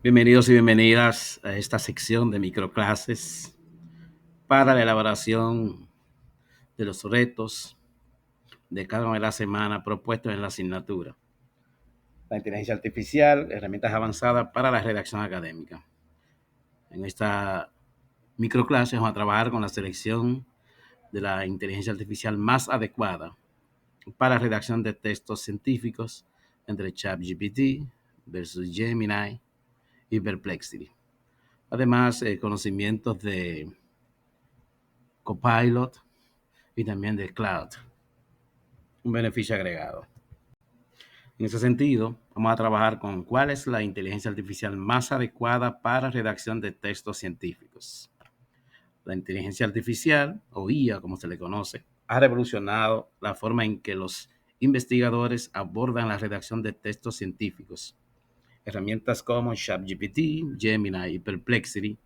Bienvenidos y bienvenidas a esta sección de microclases para la elaboración de los retos de cada una de las semanas propuestos en la asignatura. La inteligencia artificial, herramientas avanzadas para la redacción académica. En esta microclase vamos a trabajar con la selección de la inteligencia artificial más adecuada para la redacción de textos científicos entre ChatGPT versus Gemini y Perplexity. Además, conocimientos de Copilot y también de Cloud, un beneficio agregado. En ese sentido, vamos a trabajar con cuál es la inteligencia artificial más adecuada para redacción de textos científicos. La inteligencia artificial, o IA como se le conoce, ha revolucionado la forma en que los investigadores abordan la redacción de textos científicos. Herramientas como ChatGPT, Gemini y Perplexity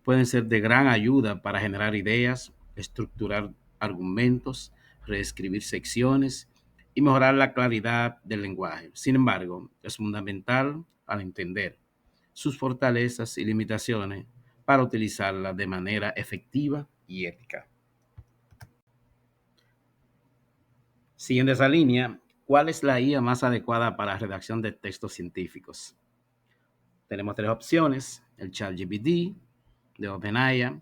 pueden ser de gran ayuda para generar ideas, estructurar argumentos, reescribir secciones y mejorar la claridad del lenguaje. Sin embargo, es fundamental al entender sus fortalezas y limitaciones para utilizarla de manera efectiva y ética. Siguiendo esa línea, ¿cuál es la IA más adecuada para la redacción de textos científicos? Tenemos tres opciones: el ChatGPT de OpenAI,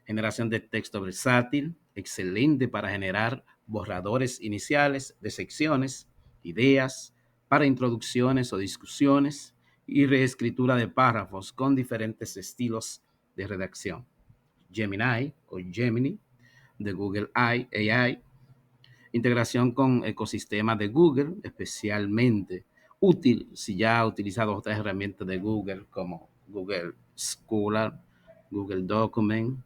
generación de texto versátil, excelente para generar borradores iniciales de secciones, ideas, para introducciones o discusiones y reescritura de párrafos con diferentes estilos de redacción. Gemini o Gemini de Google AI, integración con ecosistemas de Google, especialmente útil si ya ha utilizado otras herramientas de Google como Google Scholar, Google Document,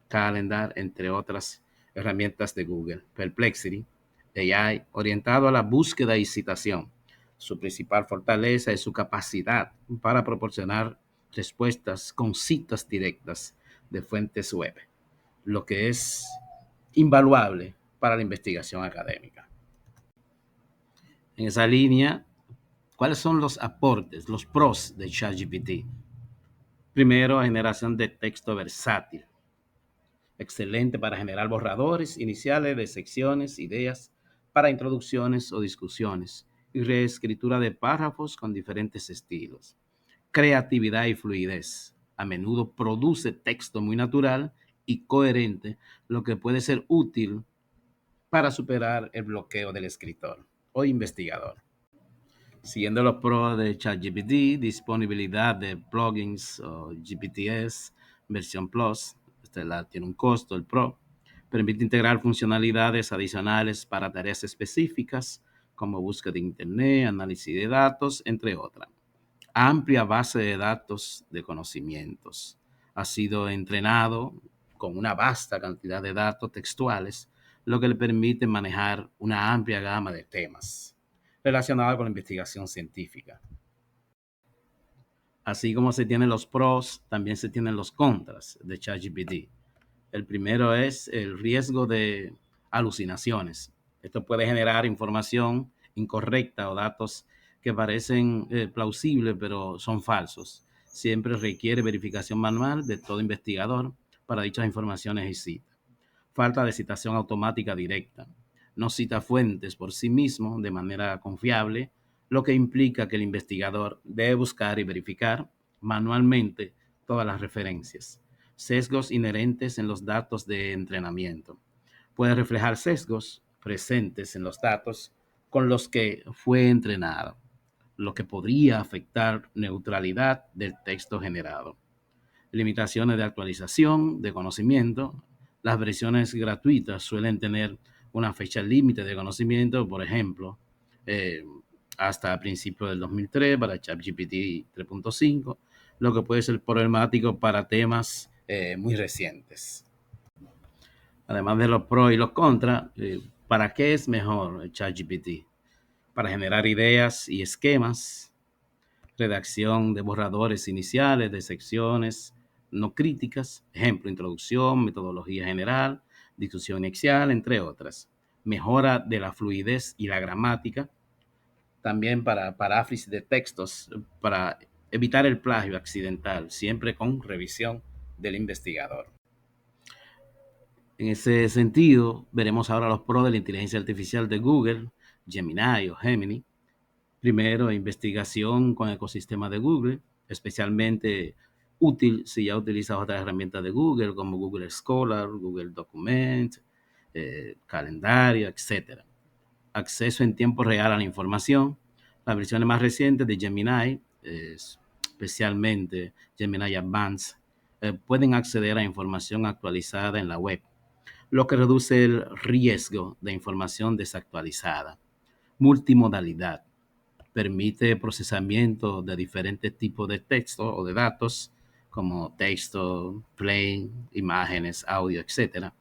Calendar, entre otras herramientas de Google. Perplexity AI, orientado a la búsqueda y citación. Su principal fortaleza es su capacidad para proporcionar respuestas con citas directas de fuentes web, lo que es invaluable para la investigación académica. En esa línea, ¿cuáles son los aportes, los pros de ChatGPT? Primero, generación de texto versátil. Excelente para generar borradores iniciales de secciones, ideas, para introducciones o discusiones y reescritura de párrafos con diferentes estilos. Creatividad y fluidez. A menudo produce texto muy natural y coherente, lo que puede ser útil para superar el bloqueo del escritor o investigador. Siguiendo los pros de ChatGPT, disponibilidad de plugins o GPTs, versión Plus, tiene un costo, el Pro, permite integrar funcionalidades adicionales para tareas específicas como búsqueda de Internet, análisis de datos, entre otras. Amplia base de datos de conocimientos. Ha sido entrenado con una vasta cantidad de datos textuales, lo que le permite manejar una amplia gama de temas relacionados con la investigación científica. Así como se tienen los pros, también se tienen los contras de ChatGPT. El primero es el riesgo de alucinaciones. Esto puede generar información incorrecta o datos que parecen plausibles, pero son falsos. Siempre requiere verificación manual de todo investigador para dichas informaciones y citas. Falta de citación automática directa. No cita fuentes por sí mismo de manera confiable, lo que implica que el investigador debe buscar y verificar manualmente todas las referencias. Sesgos inherentes en los datos de entrenamiento. Puede reflejar sesgos presentes en los datos con los que fue entrenado, lo que podría afectar neutralidad del texto generado. Limitaciones de actualización de conocimiento. Las versiones gratuitas suelen tener una fecha límite de conocimiento, por ejemplo, eh, hasta principios del 2003 para ChatGPT 3.5, lo que puede ser problemático para temas muy recientes. Además de los pros y los contras, ¿para qué es mejor ChatGPT? Para generar ideas y esquemas, redacción de borradores iniciales de secciones no críticas, ejemplo, introducción, metodología general, discusión inicial, entre otras. Mejora de la fluidez y la gramática, también para paráfrasis de textos, para Evitar el plagio accidental, siempre con revisión del investigador. En ese sentido, veremos ahora los pros de la inteligencia artificial de Google, Gemini o Gemini. Primero, investigación con el ecosistema de Google, especialmente útil si ya utilizas otras herramientas de Google como Google Scholar, Google Document, calendario, etcétera. Acceso en tiempo real a la información. Las versiones más recientes de Gemini, especialmente Gemini Advanced, pueden acceder a información actualizada en la web, lo que reduce el riesgo de información desactualizada. Multimodalidad. Permite procesamiento de diferentes tipos de texto o de datos, como texto, plain, imágenes, audio, etcétera,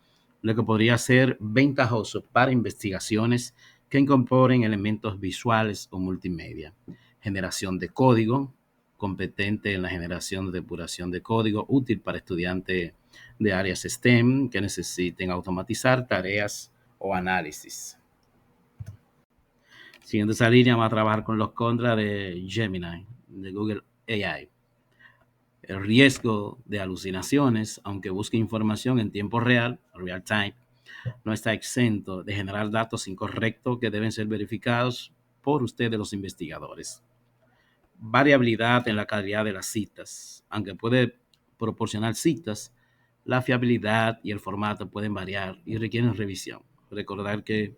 lo que podría ser ventajoso para investigaciones que incorporen elementos visuales o multimedia. Generación de código, competente en la generación de depuración de código, útil para estudiantes de áreas STEM que necesiten automatizar tareas o análisis. Siguiendo esa línea, vamos a trabajar con los contras de Gemini, de Google AI. El riesgo de alucinaciones, aunque busque información en tiempo real, real time, no está exento de generar datos incorrectos que deben ser verificados por ustedes los investigadores. Variabilidad en la calidad de las citas. Aunque puede proporcionar citas, la fiabilidad y el formato pueden variar y requieren revisión. Recordar que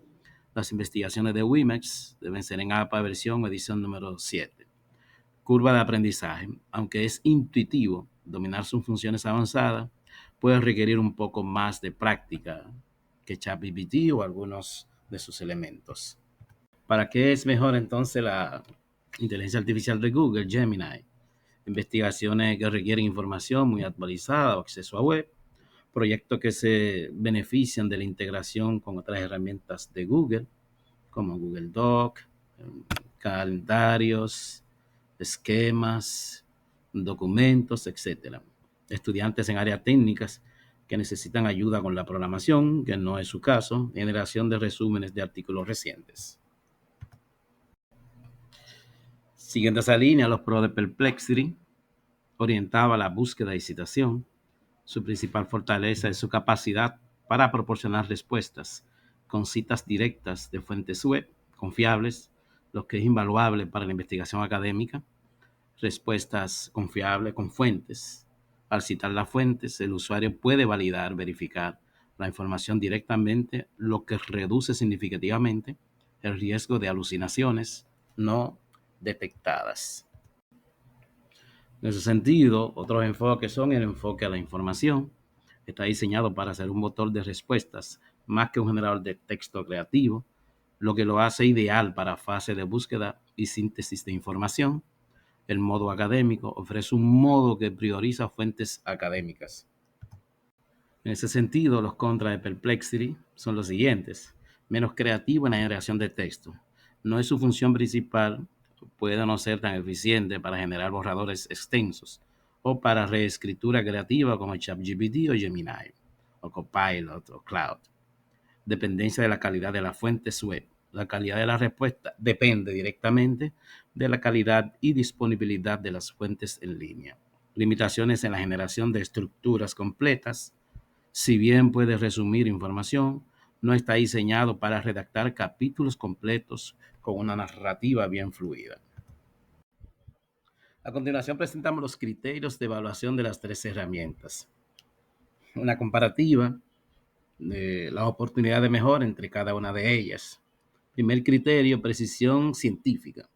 las investigaciones de Wimex deben ser en APA versión o edición número 7. Curva de aprendizaje. Aunque es intuitivo dominar sus funciones avanzadas, puede requerir un poco más de práctica que ChatGPT o algunos de sus elementos. ¿Para qué es mejor entonces la inteligencia artificial de Google, Gemini? Investigaciones que requieren información muy actualizada o acceso a web, proyectos que se benefician de la integración con otras herramientas de Google, como Google Doc, calendarios, esquemas, documentos, etcétera. Estudiantes en áreas técnicas que necesitan ayuda con la programación, que no es su caso, generación de resúmenes de artículos recientes. Siguiendo esa línea, los pros de Perplexity orientaba a la búsqueda y citación. Su principal fortaleza es su capacidad para proporcionar respuestas con citas directas de fuentes web confiables, lo que es invaluable para la investigación académica. Respuestas confiables con fuentes. Al citar las fuentes, el usuario puede validar, verificar la información directamente, lo que reduce significativamente el riesgo de alucinaciones no detectadas. En ese sentido, otros enfoques son el enfoque a la información. Está diseñado para ser un motor de respuestas más que un generador de texto creativo, lo que lo hace ideal para fase de búsqueda y síntesis de información. El modo académico ofrece un modo que prioriza fuentes académicas. En ese sentido, los contras de Perplexity son los siguientes. Menos creativo en la generación de texto. No es su función principal, puede no ser tan eficiente para generar borradores extensos o para reescritura creativa como ChatGPT o Gemini, o Copilot o Cloud. Dependencia de la calidad de las fuentes web. La calidad de la respuesta depende directamente de la calidad y disponibilidad de las fuentes en línea. Limitaciones en la generación de estructuras completas. Si bien puede resumir información, no está diseñado para redactar capítulos completos con una narrativa bien fluida. A continuación presentamos los criterios de evaluación de las tres herramientas. Una comparativa de las oportunidades de mejora entre cada una de ellas. Primer criterio, precisión científica.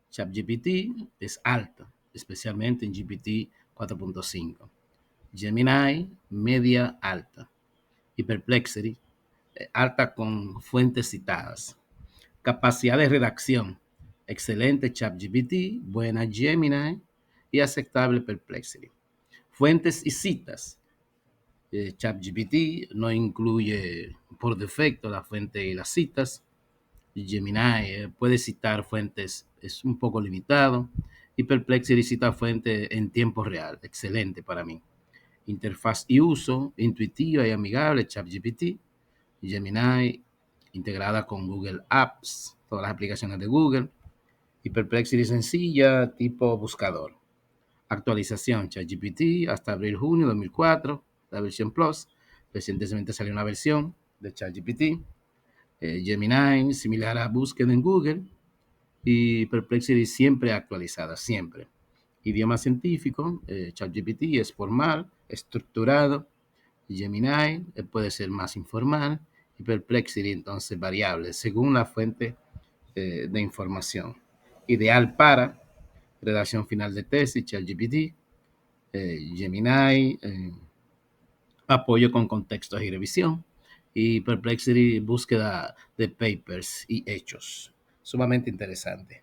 ChatGPT es alta, especialmente en GPT 4.5. Gemini, media alta. Y Perplexity, alta con fuentes citadas. Capacidad de redacción. Excelente ChatGPT, buena Gemini y aceptable Perplexity. Fuentes y citas. ChatGPT no incluye por defecto la fuente y las citas. Gemini puede citar fuentes, es un poco limitado. Y Perplexity cita fuentes en tiempo real, excelente para mí. Interfaz y uso, intuitiva y amigable, ChatGPT. Gemini, integrada con Google Apps, todas las aplicaciones de Google. Y Perplexity sencilla, tipo buscador. Actualización ChatGPT hasta abril-junio 2004, la versión Plus. Recientemente salió una versión de ChatGPT. Gemini, similar a búsqueda en Google. Y Perplexity siempre actualizada, siempre. Idioma científico, ChatGPT es formal, estructurado. Gemini puede ser más informal. Y Perplexity entonces variable, según la fuente de información. Ideal para redacción final de tesis, ChatGPT. Gemini, apoyo con contextos y revisión, y Perplexity, búsqueda de papers y hechos. Sumamente interesante.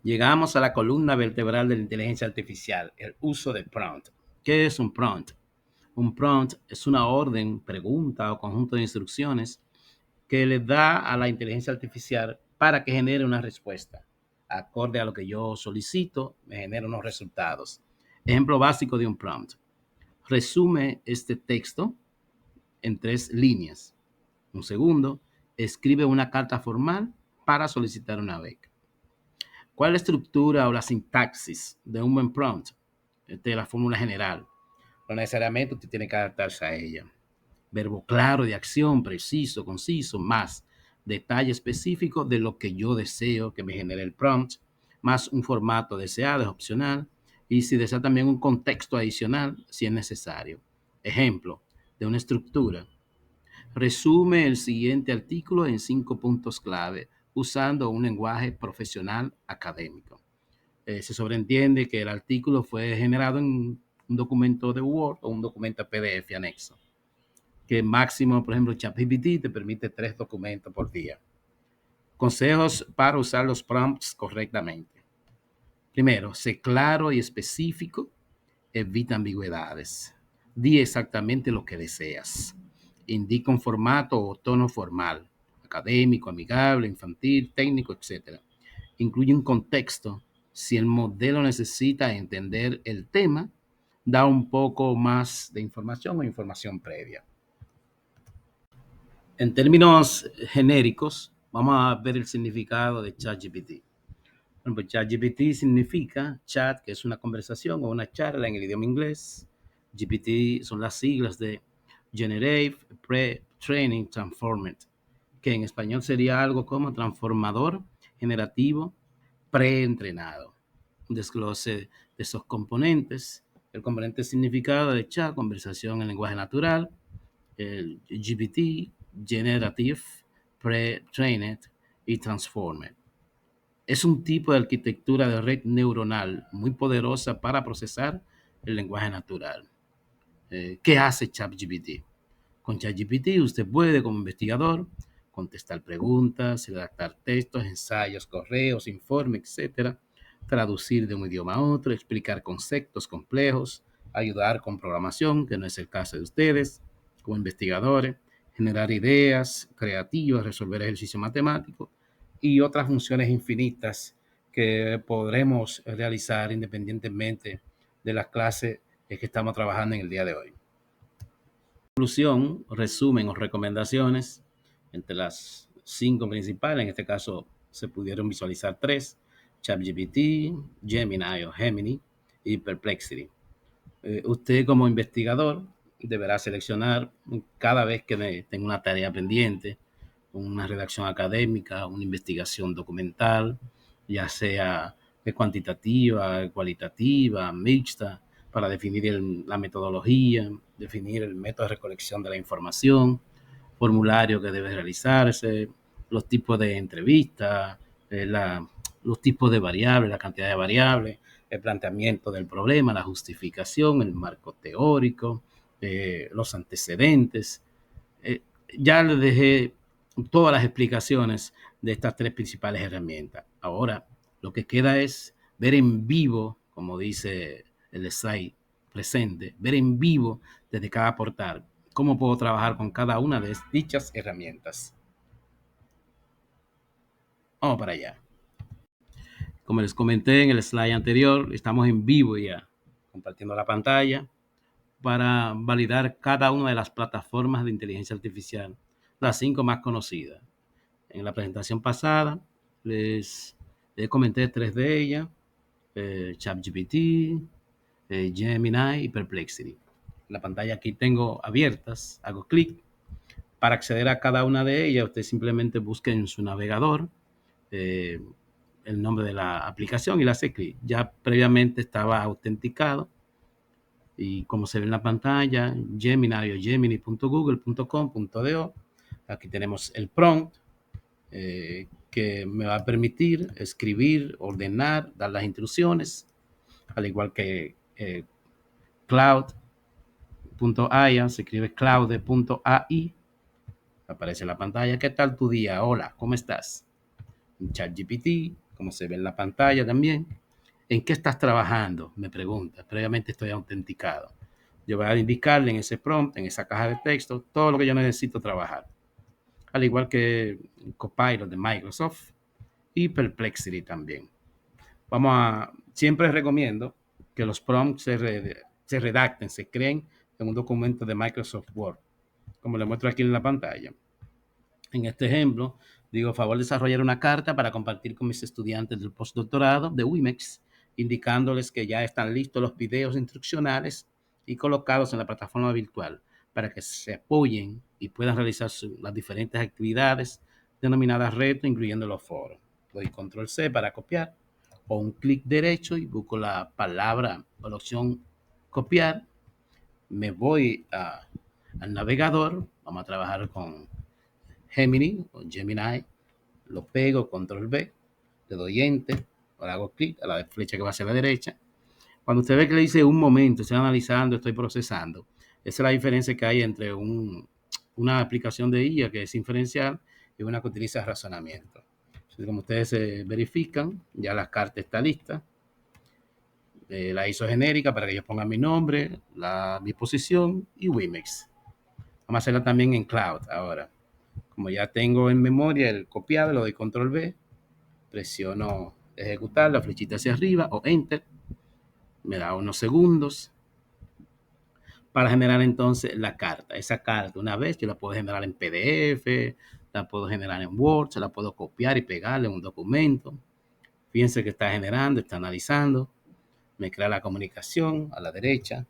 Llegamos a la columna vertebral de la inteligencia artificial, el uso de prompt. ¿Qué es un prompt? Un prompt es una orden, pregunta o conjunto de instrucciones que le da a la inteligencia artificial para que genere una respuesta. Acorde a lo que yo solicito, me genera unos resultados. Ejemplo básico de un prompt. Resume este texto en 3 líneas. Un segundo, escribe una carta formal para solicitar una beca. ¿Cuál es la estructura o la sintaxis de un buen prompt? De la fórmula general. No necesariamente usted tiene que adaptarse a ella. Verbo claro de acción, preciso, conciso, más detalle específico de lo que yo deseo que me genere el prompt, más un formato deseado, es opcional, y si desea también un contexto adicional, si es necesario. Ejemplo de una estructura. Resume el siguiente artículo en 5 puntos clave usando un lenguaje profesional académico. Se sobreentiende que el artículo fue generado en un documento de Word o un documento PDF anexo. Que máximo, por ejemplo, ChatGPT te permite 3 documentos por día. Consejos para usar los prompts correctamente. Primero, sé claro y específico. Evita ambigüedades. Di exactamente lo que deseas. Indica un formato o tono formal, académico, amigable, infantil, técnico, etc. Incluye un contexto. Si el modelo necesita entender el tema, da un poco más de información o información previa. En términos genéricos, vamos a ver el significado de ChatGPT. Bueno, pues ChatGPT significa chat, que es una conversación o una charla en el idioma inglés. GPT son las siglas de Generative Pre-Training Transformer, que en español sería algo como transformador generativo preentrenado. Un desglose de esos componentes. El componente significado de chat, conversación en lenguaje natural. El GPT, Generative, Pre-Trained y Transformer. Es un tipo de arquitectura de red neuronal muy poderosa para procesar el lenguaje natural. ¿Qué hace ChatGPT? Con ChatGPT usted puede, como investigador, contestar preguntas, redactar textos, ensayos, correos, informes, etcétera, traducir de un idioma a otro, explicar conceptos complejos, ayudar con programación, que no es el caso de ustedes, como investigadores, generar ideas creativas, resolver ejercicios matemáticos y otras funciones infinitas que podremos realizar independientemente de las clases que estamos trabajando en el día de hoy. Conclusión, resumen o recomendaciones entre las 5 principales. En este caso se pudieron visualizar 3: ChatGPT, Gemini o Gemini y Perplexity. Usted como investigador deberá seleccionar cada vez que tenga una tarea pendiente, una redacción académica, una investigación documental, ya sea de cuantitativa, cualitativa, mixta, para definir la metodología, definir el método de recolección de la información, formulario que debe realizarse, los tipos de entrevistas, los tipos de variables, la cantidad de variables, el planteamiento del problema, la justificación, el marco teórico, los antecedentes. Eh, ya les dejé todas las explicaciones de estas 3 principales herramientas. Ahora, lo que queda es ver en vivo, como dice el slide presente, ver en vivo desde cada portal cómo puedo trabajar con cada una de dichas herramientas. Vamos para allá. Como les comenté en el slide anterior, estamos en vivo ya, compartiendo la pantalla para validar cada una de las plataformas de inteligencia artificial, las 5 más conocidas. En la presentación pasada les Les comenté 3 de ellas, ChatGPT, Gemini y Perplexity. La pantalla aquí tengo abiertas, hago clic. Para acceder a cada una de ellas, usted simplemente busque en su navegador eh, el nombre de la aplicación y le hace clic. Ya previamente estaba autenticado y como se ve en la pantalla, Gemini o gemini.google.com.do. Aquí tenemos el prompt que me va a permitir escribir, ordenar, dar las instrucciones, al igual que cloud.ai, se escribe cloud.ai, aparece en la pantalla. ¿Qué tal tu día? Hola, ¿cómo estás? ChatGPT, como se ve en la pantalla también. ¿En qué estás trabajando? Me pregunta. Previamente estoy autenticado. Yo voy a indicarle en ese prompt, en esa caja de texto, todo lo que yo necesito trabajar. Al igual que Copilot de Microsoft y Perplexity también. Siempre recomiendo que los prompts se redacten, se creen en un documento de Microsoft Word, como le muestro aquí en la pantalla. En este ejemplo, digo, favor desarrollar una carta para compartir con mis estudiantes del postdoctorado de WIMEX, indicándoles que ya están listos los videos instruccionales y colocados en la plataforma virtual para que se apoyen y puedan realizar las diferentes actividades denominadas reto, incluyendo los foros. Doy control C para copiar o un clic derecho y busco la palabra o la opción copiar. Me voy al navegador, vamos a trabajar con Gemini o Gemini, lo pego, control B, le doy enter, ahora hago clic a la flecha que va hacia la derecha. Cuando usted ve que le dice un momento, estoy analizando, estoy procesando, esa es la diferencia que hay entre una aplicación de IA que es inferencial y una que utiliza razonamiento. Entonces, como ustedes verifican, ya la carta está lista. La hizo genérica para que ellos pongan mi nombre, mi posición y Wimex. Vamos a hacerla también en Cloud ahora. Como ya tengo en memoria el copiado, lo doy control B, presiono ejecutar, la flechita hacia arriba o enter, me da unos segundos para generar entonces la carta. Esa carta, una vez yo la puedo generar en PDF, la puedo generar en Word, se la puedo copiar y pegarle en un documento. Fíjense que está generando, está analizando, me crea la comunicación a la derecha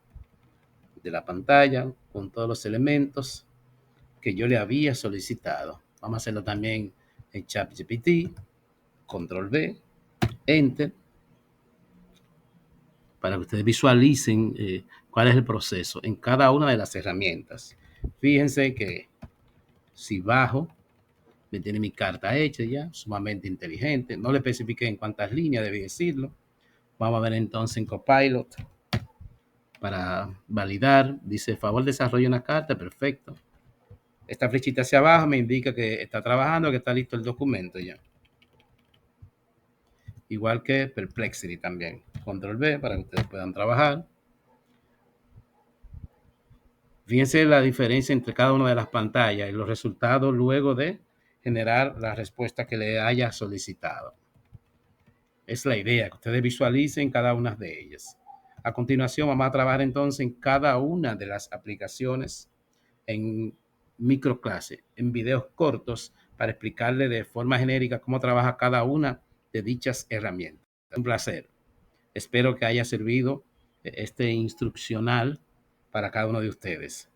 de la pantalla con todos los elementos que yo le había solicitado. Vamos a hacerlo también en ChatGPT, control B, enter, para que ustedes visualicen cuál es el proceso en cada una de las herramientas. Fíjense que si bajo, me tiene mi carta hecha ya, sumamente inteligente. No le especifiqué en cuántas líneas debí decirlo. Vamos a ver entonces en Copilot para validar. Dice, favor desarrolla una carta, perfecto. Esta flechita hacia abajo me indica que está trabajando, que está listo el documento ya. Igual que Perplexity también. Control B para que ustedes puedan trabajar. Fíjense la diferencia entre cada una de las pantallas y los resultados luego de generar la respuesta que le haya solicitado. Es la idea, que ustedes visualicen cada una de ellas. A continuación vamos a trabajar entonces en cada una de las aplicaciones en microclase, en videos cortos, para explicarle de forma genérica cómo trabaja cada una de dichas herramientas. Un placer. Espero que haya servido este instruccional para cada uno de ustedes.